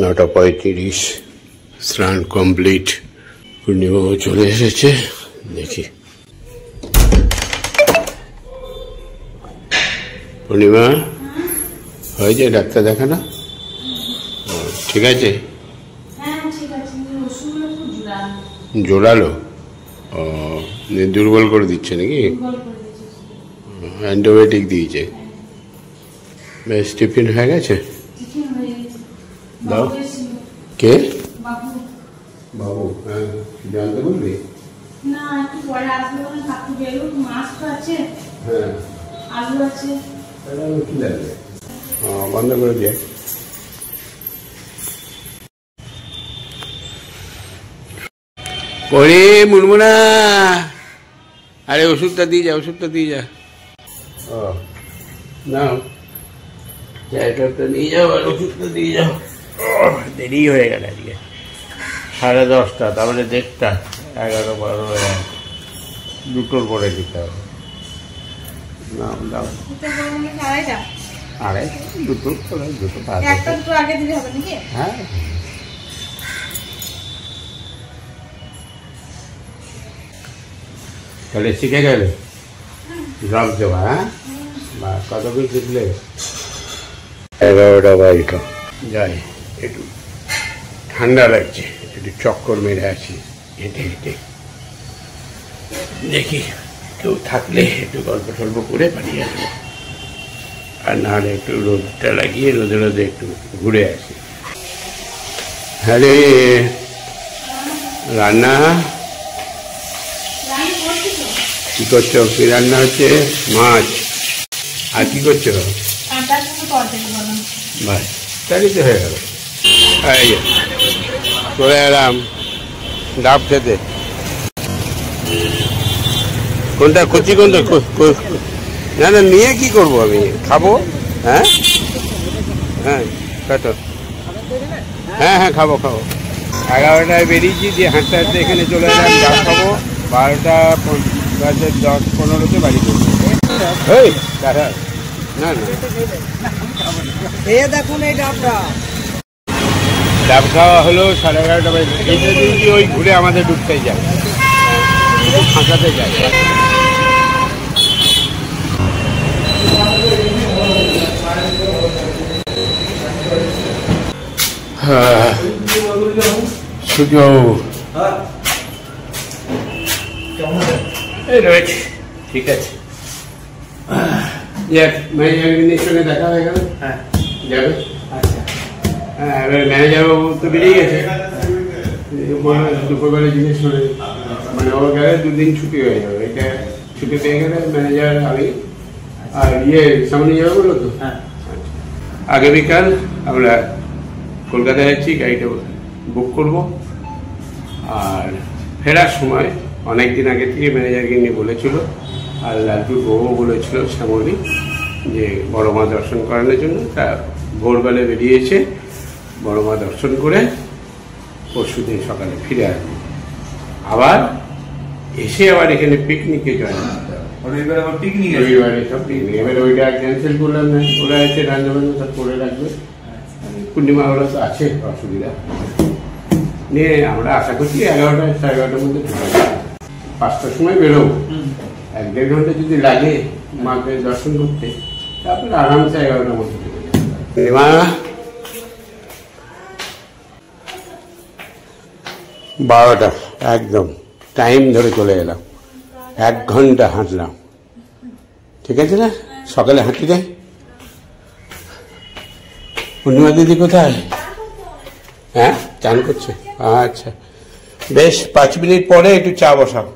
9:35 স্নান কমপ্লিট। পূর্ণিমাও চলে এসেছে। দেখি পূর্ণিমা হয়েছে ডাক্তার দেখানো? ঠিক আছে, জোরালো। ও দুর্বল করে দিচ্ছে নাকি? অ্যান্টিবায়োটিক দিয়েছে। বেশ, টিফিন হয়ে গেছে? দাও। কে? বাবু। হ্যাঁ, জানতে বলবি? না, একটু পরে আসবে বলে কাকু গেল। মাছ তো আছে, হ্যাঁ, আলু আছে। কি লাগবে? বন্ধ করে দিয়ে। ওরে মুনমুনা, আরে ওষুধটা দিয়ে যা, ওষুধটা দিয়ে যা। ও নাও, চায়টা নিয়ে যাও আর ওষুধটা দিয়ে যাও। দেরি হয়ে গেল আজকে। 10:30, তারপরে 1:30, 11, 12, 2টোর পরে দিতে হবে। নাও দাও। আড়াই, 2টো, 2টো আগে দিলে হবে নাকি? হ্যাঁ, তাহলে শিখে গেলে ড্রপ দেওয়া। হ্যাঁ, বা কত করে শিখলে? 11টা 12টা। যাই, একটু ঠান্ডা লাগছে, একটু চক্কর মেরে আছি হেঁটে হেঁটে। দেখি কেউ থাকলে একটু গল্প টল্প করে পাঠিয়ে আসবো, আর নাহলে একটু রোদটা লাগিয়ে রোদে রোদে একটু ঘুরে আসি। হ্যাঁ রে, রান্না কি করছো? কি রান্না হচ্ছে? মাছ। আর কি করছো? বাস, তাই তো হয়ে গেল। চলে এলাম ডাব খেতে। কোনটা কচি, কোনটা? না না, নিয়ে কি করবো আমি? খাবো। হ্যাঁ হ্যাঁ, কাটো। হ্যাঁ হ্যাঁ, খাবো খাবো। 11টায় বেরিয়েছি, দিয়ে হাঁটতে হাঁটতে এখানে চলে এলাম ডাব খাবো। 12টা 10-15তে বাড়ি করবো। এই দাদা, না না, দেখুন এই ডাবটা। ডাব খাওয়া হলো 11:30 বাজে। এইটা যদি ওই ঘুরে আমাদের ঢুকতে যায়, ফাঁকাতে যায়। হ্যাঁ, সুযোগ এই রয়েছে। ঠিক আছে, ম্যানেজারের সঙ্গে দেখা হয়ে গেল। হ্যাঁ, যাবে। আচ্ছা, হ্যাঁ, এবার ম্যানেজার বাবু তো বেরিয়ে গেছে। দুপুরবেলা জিনিস শুনে, মানে ওর গেলে 2 দিন ছুটি হয়ে যাবে। এটা ছুটি পেয়ে গেলে ম্যানেজার, আমি আর সামনে যাবে বললো তো। হ্যাঁ, আগামীকাল আমরা কলকাতায় যাচ্ছি, গাড়িটা বুক করব। আর ফেরার সময় অনেকদিন আগে থেকে ম্যানেজারকে নিয়ে বলেছিল, আর লালটুর বউও বলেছিল শ্যামলী, যে বড় মা দর্শন করানোর জন্য। তা ভোরবেলা বেরিয়েছে, বড় মা দর্শন করে পরশুদিন সকালে ফিরে আসবে। আবার এসে আবার এখানে পিকনিকে জয়েন করতে হবে। রবিবারে সব পিকনিক। এবার ওইটা ক্যান্সেল করলাম না, ওরা আছে রান্নাবান্না সব করে রাখবে। পূর্ণিমা ওরা তো আছে, অসুবিধা নিয়ে আমরা আশা করছি 11টা 11:30 মধ্যে ঢুকে যাবো। 5টার সময় বেরোবো। 1-1.5 ঘন্টা যদি লাগে মাকে দর্শন করতে, তারপরে আরামসে 11টার মধ্যে ঢুকে যাবো। পূর্ণিমা 12টা একদম টাইম ধরে চলে এলাম। 1 ঘন্টা হাঁটলাম। ঠিক আছে না? সকালে হাঁটি যাই। পূর্ণিমা দিদি কোথায়? হ্যাঁ, চান করছে। আচ্ছা বেশ, 5 মিনিট পরে একটু চা বসাও।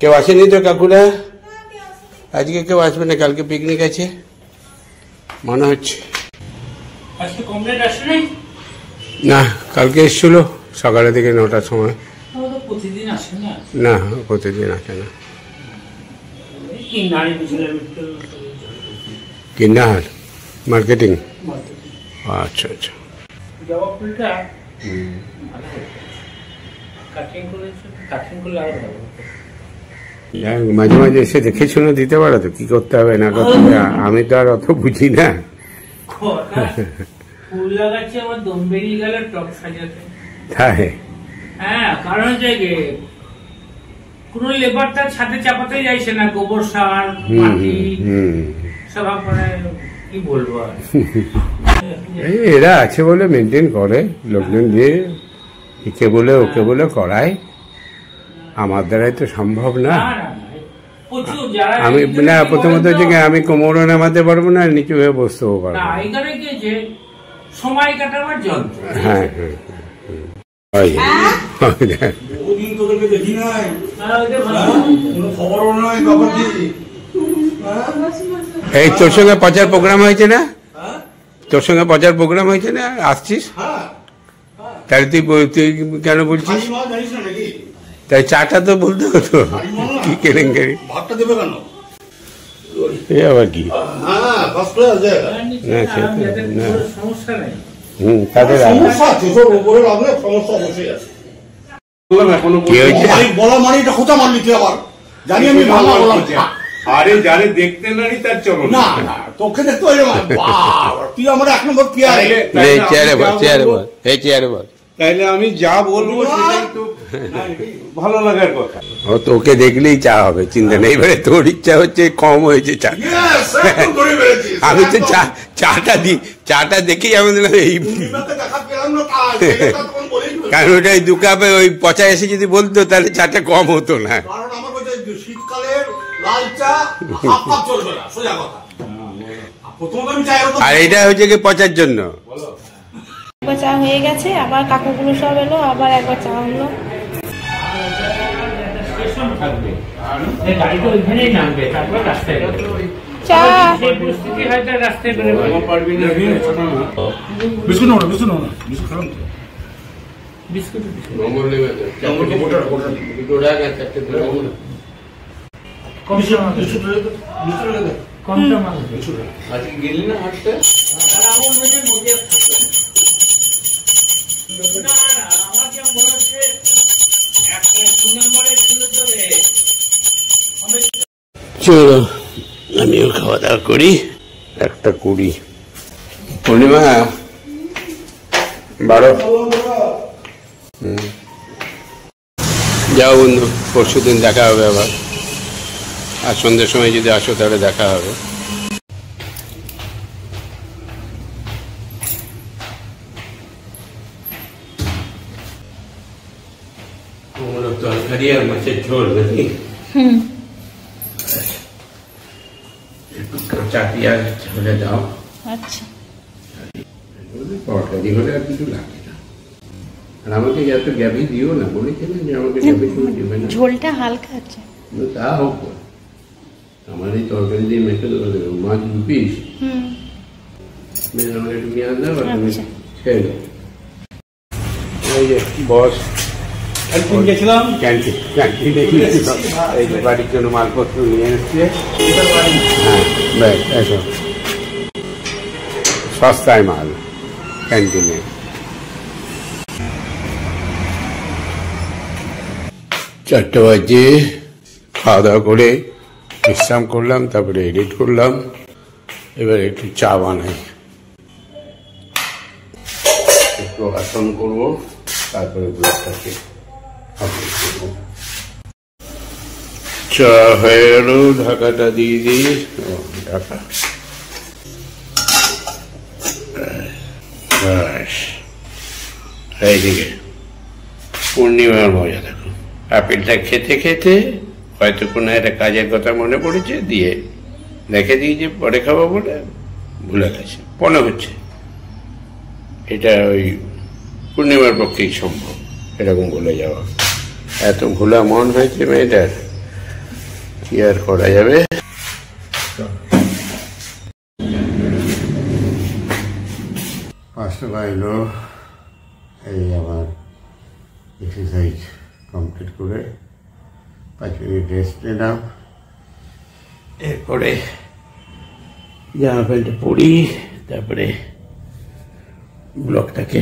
কেউ আসেনি তো কাকুরা? আজকে কেউ আসবে না, কালকে পিকনিক আছে মনে হচ্ছে। না, কালকে এসছিল সকালে থেকে 9টার সময়। না, প্রতিদিন আসে না। কিন্নাহার মার্কেটিং। আচ্ছা আচ্ছা, মাঝে মাঝে এসে দেখে শুনে দিতে পারো তো, কি করতে হবে না করতে হবে। আমি তো আর অত বুঝি না। ফুল লাগাচ্ছি আমার দম বেরিয়ে গেল টপ সাজাতে। হ্যাঁ, হ্যাঁ, কারণ হচ্ছে যে কোন লেবার তার ছাদে চাপাতে যাইছে না, গোবর সার মাটি সব মানে কি বলবো আর। এরা আছে বলে মেনটেন করে, লোকজন দিয়ে একে বলে ওকে বলে করায়, আমার দ্বারাই তো সম্ভব না। আমি না প্রথমত হচ্ছে আমি কোমরও নামাতে পারবো না, নিচু হয়ে বসতেও পারবো না। এখানে কি যে সময় কাটাবার যন্ত্র। হ্যাঁ এই তোর সঙ্গে প্রচার প্রোগ্রাম হয়েছে না, তোর সঙ্গে প্রচার প্রোগ্রাম হয়েছে না, আসছিস? তাহলে তুই কেন বলছিস? তাই চাটা তো বলতে হতো, কি কেলেঙ্কারি আবার কি? তাদের আরে যারে দেখতে নারী তার চলো না, তোকে দেখতে তুই আমার 1 নম্বর তাইলে আমি যা বলবো সেটাই তো ভালো লাগার কথা। ও তোকে দেখলেই চা হবে, চিন্তা নেই। এবারে তোর ইচ্ছা হচ্ছে কম হয়েছে চা, আমি তো চাটা দেখেই আমি এই, কারণ ওটা 2 কাপে ওই পচা এসে যদি বলতো তাহলে চাটা কম হতো না। আর এটা হচ্ছে কি পচার জন্য। একবার চা হয়ে গেছে, আবার কাকুগুলো সব এলো, আবার একবার চা হলো। চা গেলি না হাঁটতে? চলো আমিও খাওয়া দাওয়া করি। 1:20 পূর্ণিমা 12 যাও বন্ধু, পরশুদিন দেখা হবে আবার, আর সন্ধ্যের সময় যদি আসো তাহলে দেখা হবে। তরকারি আর মাছের ঝোল নাকি? কাঁচা পেঁয়াজ হলে দাও। আচ্ছা, তরকারি হলে আর কিছু লাগে না। আর আমাকে এত গ্যাবি দিও না, বলেছিলেন যে আমাকে গ্যাবি তুমি দেবে না। ঝোলটা হালকা আছে। তা হোক, আমার এই তরকারি দিয়ে মেখে দেবো, মাছ 2 পিস, আমার একটু পেঁয়াজ দাও আর তুমি খেয়ে দাও। এই যে বস গেছিলাম ক্যান্টিনে গিয়েছিলাম, এই যে বাড়ির জন্য মালপত্র নিয়ে এসছে। হ্যাঁ ব্যাস, এসো সস্তায় মাল ক্যান্টিনে। 4টা বাজে, খাওয়া দাওয়া করে বিশ্রাম করলাম, তারপরে এডিট করলাম। এবার একটু চা বানাই, একটু আসন করবো, তারপরে ব্লগটাকে চা হয়ে গেল। ঢাকাটা দিয়ে দিই, ঢাকা এইদিকে পূর্ণিমার মজা দেখো। আপেলটা খেতে খেতে হয়তো কোনো একটা কাজের কথা মনে পড়েছে, দিয়ে রেখে দিয়েছে পরে খাবো বলে, ভুলে গেছে। মনে হচ্ছে এটা ওই পূর্ণিমার পক্ষেই সম্ভব এরকম ভুলে যাওয়া। এত ভোলা মন হয়েছে মেয়েটার, কি আর করা যাবে। 5টা বাজলো। এই আমার এক্সারসাইজ কমপ্লিট করে 5 মিনিট রেস্ট নিলাম, এরপরে জামা প্যান্টটা পরি, তারপরে ব্লগটাকে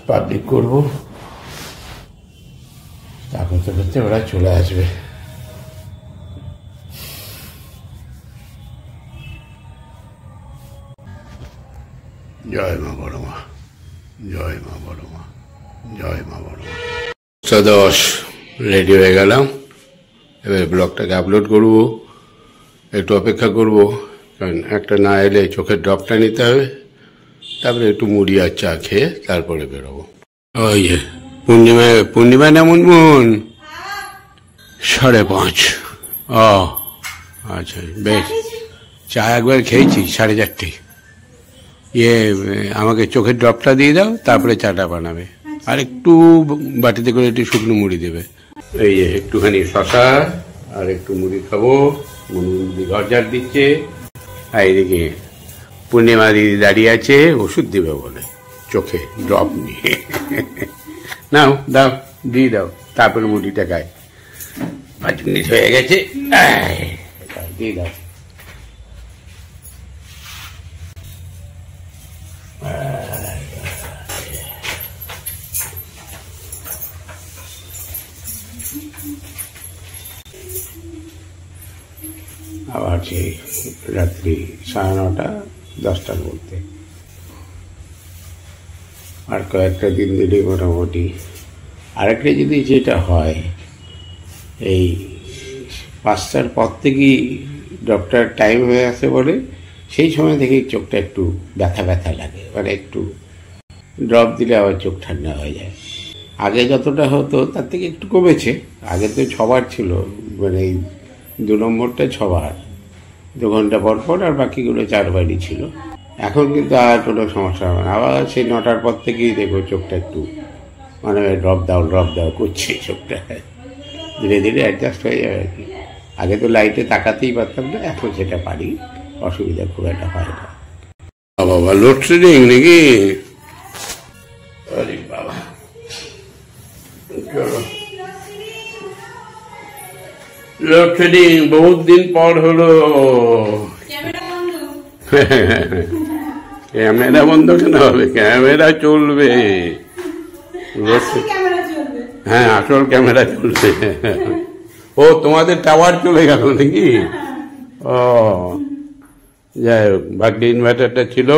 পাবলিক করব। তা করতে করতে ওরা চলে আসবে। জয় মা বড় মা। জয় মা বড় মা, জয় মা বড় মা। 10 রেডি হয়ে গেলাম, এবার ব্লগটাকে আপলোড করব। একটু অপেক্ষা করব, কারণ একটা না এলে চোখের ড্রপটা নিতে হবে, তারপরে একটু মুড়ি আর চা খেয়ে তারপরে বেরোবো। ওই যে পূর্ণিমা না মুনমুন? 5:30। ও আচ্ছা, বেশ। চা একবার খেয়েছি 4:30। আমাকে চোখের ড্রপটা দিয়ে দাও, তারপরে চাটা বানাবে। আর একটু বাটিতে করে একটু শুকনো মুড়ি দেবে। এই যে একটুখানি শশা আর একটু মুড়ি খাবো। মুড়ি ঘর ঝাড় দিচ্ছে, আর এদিকে পূর্ণিমা দিদি দাঁড়িয়ে আছে ওষুধ দিবে বলে, চোখে ড্রপ নিয়ে। নাও দাও, দিয়ে দাও, তারপরে মুড়িটা খায়। 5 মিনিট হয়ে গেছে, দিয়ে দাও। আবার সেই রাত্রি 9:30 10টার মধ্যে। আর কয়েকটা দিন দিলে মোটামুটি। আরেকটা যদি যেটা হয়, এই 5টার পর থেকেই ডক্টর টাইম হয়ে আসে বলে, সেই সময় থেকেই চোখটা একটু ব্যথা ব্যথা লাগে, মানে একটু ড্রপ দিলে আবার চোখ ঠান্ডা হয়ে যায়। আগে যতটা হতো তার থেকে একটু কমেছে। আগে তো 6 বার ছিল, মানে 2 নম্বরটা 6 বার, 2 ঘন্টা পর পর, আর বাকিগুলো 4 বারই ছিল। এখন কিন্তু আর কোনো সমস্যা হবে না। আবার সেই 9টার পর থেকেই দেখো চোখটা একটু মানে ড্রপ দাও করছে, চোখটা ধীরে ধীরে অ্যাডজাস্ট হয়ে যাবে আর কি। আগে তো লাইটে তাকাতেই পারতাম না, এখন সেটা পারি, অসুবিধা খুব একটা হয় না। বাবা লোডশেডিং নাকি? আরে বাবা, চলো লোডশেডিং বহুত দিন পর হলো। ক্যামেরা বন্ধ কেন হবে? ক্যামেরা চলবে। হ্যাঁ, আসল ক্যামেরা চলবে। ও, তোমাদের টাওয়ার চলে গেল নাকি? ও যাই হোক, ভাগ্যে ইনভার্টারটা ছিল,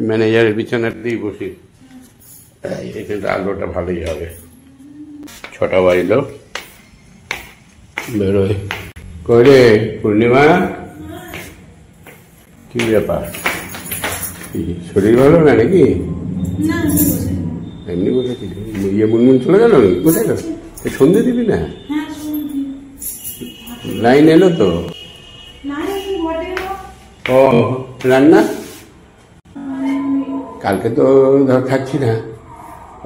ম্যানেজারের বিছানাতেই বসি। এখানে আলোটা ভালোই হবে। 6টা বাজলো, বেরোয়। করে পূর্ণিমা, কি ব্যাপার? শরীর ভালো না নাকি? এমনি বসেছি। মুনমুন চলে গেল নাকি? কোথায় গেল? সন্ধে দিবি না? লাইন এলো তো? ও, রান্না কালকে তো ধর খাচ্ছি না।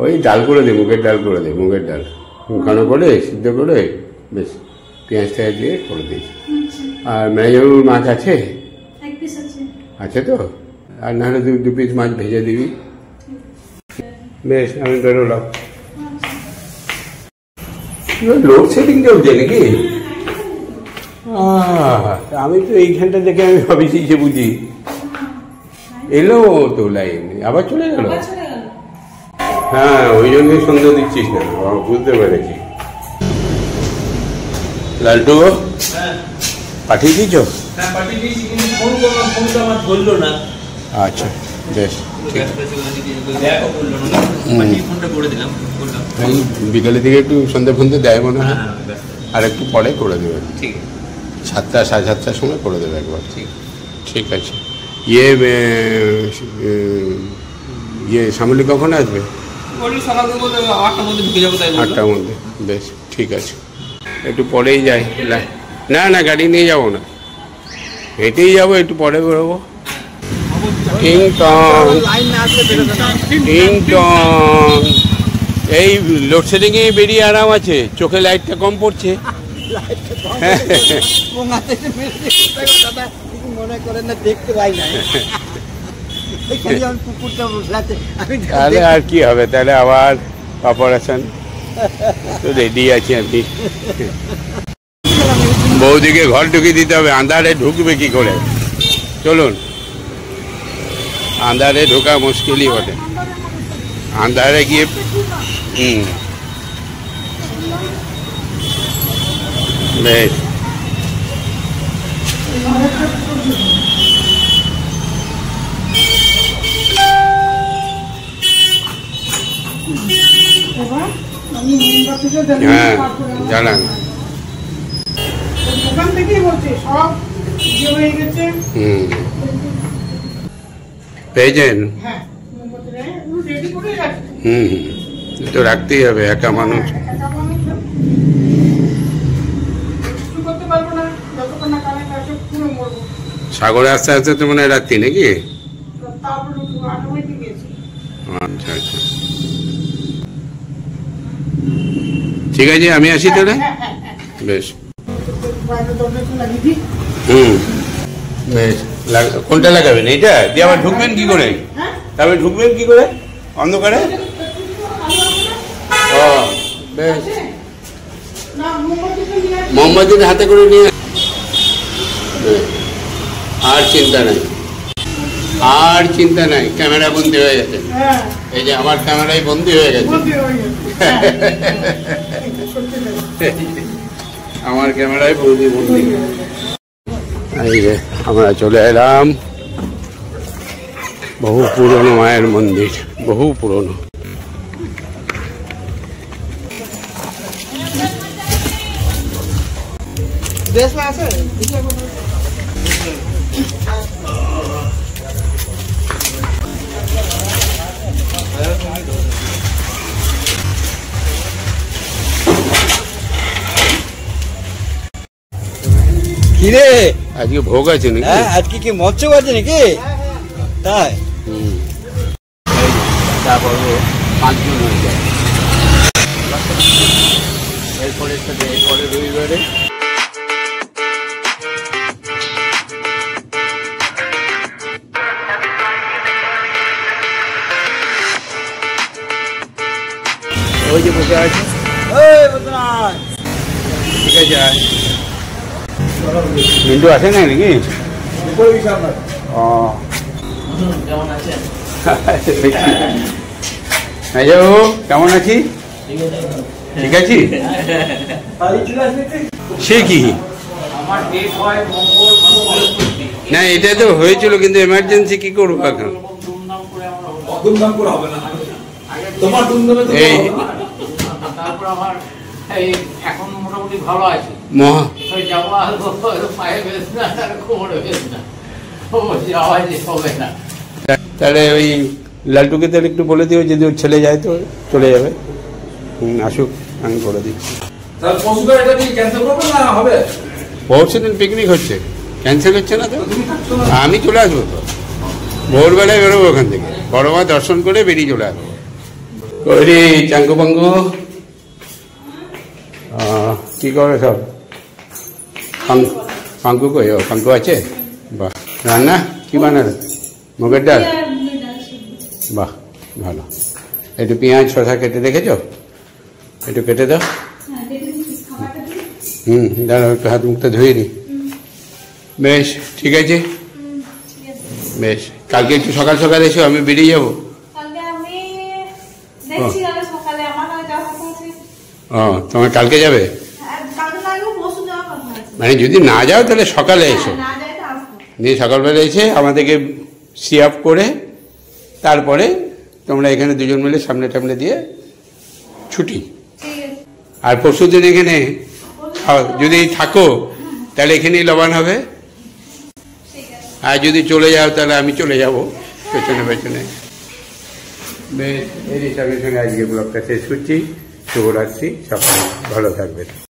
ওই ডাল করে দে, মুগের ডাল করে দে, মুগের ডাল মুখানো করে সিদ্ধ করে বেশ পেঁয়াজ টেয়াজ দিয়ে করে দিয়েছি। আর ম্যানেজারুর মাছ আছে? আছে তো? আর নাহলে 2 পিস মাছ ভেজে দিবি। বেশ, আমি বেরোলাম। লোডশেডিং চলছে নাকি? আমি তো এইখানটা দেখে আমি ভাবিছি যে বুঝি এলো তো লাইন, আবার চলে গেল। হ্যাঁ, ওই জন্যই সন্ধ্যা দিচ্ছিস না, বুঝতে পেরেছি। লালটু পাঠিয়ে দিয়েছ? আচ্ছা, বেশ, বিকালের দিকে একটু সন্ধ্যে ফন্দে দেয় মনে হয়, আর একটু পরে করে দেবে। 7টা 7:30টার সময় করে দেবে একবার। ঠিক আছে। শ্যামলী কখন আসবে? 8টার মধ্যে। বেশ, ঠিক আছে, একটু পরেই যাই। না না, গাড়ি নিয়ে যাবো না, হেঁটেই যাবো, একটু পরে বেরোবো। টিং টং টিং টং। এই লোডশেডিংয়ে বেরিয়ে আরাম আছে, চোখে লাইটটা কম পড়ছে। তাহলে আর কি হবে, তাহলে আবার অপারেশন তো রেডি আছি আমি। বৌদিকে ঘর ঢুকিয়ে দিতে হবে, আন্ধারে ঢুকবে কি করে? চলুন, আন্ধারে ঢোকা মুশকিলই বটে। আন্ধারে গিয়ে বেশ। এবার আমি মোমবাতিটা জ্বালিয়ে হ্যাঁ তারপরে আমার জ্বালান। দোকান থেকেই বলছে সব ইয়ে হয়ে গেছে। পেয়েছেন? হ্যাঁ মোমবাতিটা রেডি করে রাখছি। তো রাখতেই হবে, একা মানুষ। একা মানুষ কিছু করতে পারবো না যতক্ষণ না কানে কাছে পুরো মরবো। সাগরে আস্তে আস্তে তো মনে হয় রাত্রি নাকি? তারপরে আটামাইতে গেছি। আচ্ছা আচ্ছা, ঠিক আছে, আমি আসি তাহলে। বেশ, বাইরে দরজাটা লাগিয়ে দিই। বেশ। কোনটা লাগাবেন? এইটা দিয়ে আবার ঢুকবেন কি করে? তারপরে ঢুকবেন কি করে অন্ধকারে? ও বেশ, না মোমবাতিটা নিয়ে আসি। মোমবাতিটা হাতে করে নিয়ে আর চিন্তা নাই, আর চিন্তা নাই, ক্যামেরা বন্দি হয়ে গেছে। হ্যাঁ এই যে আমার ক্যামেরাই বন্দি হয়ে গেছে। বন্দি হয়ে গেছে। সত্যি তাই। আমার ক্যামেরায় বন্দি বন্দি। এই যে আমরা চলে এলাম, বহু পুরনো মায়ের মন্দির, বহু পুরনো। কিরে আজকে ভোগ আছে নাকি? হ্যাঁ আজকে কি মৎস্য আছে নাকি? তাই তারপরে 5 জন হয়ে যায়। এরপরে রবিবারে ওই যে বসে আছে। ঠিক আছে, আয়। মিন্টু আসে নাই নাকি? ও মেজবাবু কেমন আছি? ঠিক আছি। সে কি আমার ডেট হয় মঙ্গল বৃহস্পতি। না, এটা তো হয়েছিল, কিন্তু এমার্জেন্সি কি করবো এখন? ধুমধাম করে আমরা হলো। দুমদাম করে হবে না, তোমার দুমদামে তো এই তারপর আমার এই এখন মোটামুটি ভালো আছে। মহা ওই যাওয়া আসবো, পায়ে বেশ না, আর কোমরে বেশ না, ও যাওয়া যে হবে না। তাহলে ওই লালটুকে তাহলে একটু বলে দিও, যদি ওর ছেলে যায় তো চলে যাবে। আসুক, আমি বলে দিচ্ছি। তাহলে পশুটা এটা কি ক্যান্সেল করবে না হবে? পরশুদিন পিকনিক হচ্ছে, ক্যান্সেল হচ্ছে না তো? তুমি থাকছো না? আমি চলে আসবো তো, ভোরবেলায় বেরোবো ওখান থেকে, বড় মা দর্শন করে বেরিয়ে চলে আসবো। ওরে চাঙ্গু পাঙ্গু, কি করে সব? পাঙ্কু কই? ও পাঙ্কু আছে? বাহ। রান্না কি বানালো? মুগের ডাল? বাহ, ভালো। একটু পেঁয়াজ শসা কেটে রেখেছো? একটু কেটে দাও। দাঁড়াও, একটু হাত মুখটা ধুয়ে নি। বেশ, ঠিক আছে, বেশ। কালকে একটু সকাল সকাল এসো, আমি বেরিয়ে যাবো। কালকে আমি দেখছি কালকে সকালে আমার কাছে যাওয়ার কথা আছে। ও, তোমার কালকে যাবে? কালকে না গেলেও পরশু যাওয়ার কথা আছে। মানে যদি না যাও তাহলে সকালে এসো, না যাই তো আসবো। দিয়ে সকালবেলা এসে আমাদেরকে সি আপ করে তারপরে তোমরা এখানে দুজন মিলে সামনে টামনে দিয়ে ছুটি। ঠিক আছে। আর পরশু দিন এখানে যদি থাকো তাহলে এখানেই লবান হবে। ঠিক আছে। আর যদি চলে যাও তাহলে আমি চলে যাব পেছনে পেছনে। বেশ, এই হিসাবে সঙ্গে আজকে ব্লগটা শেষ করছি। শুভরাত্রি, সবাই ভালো থাকবেন।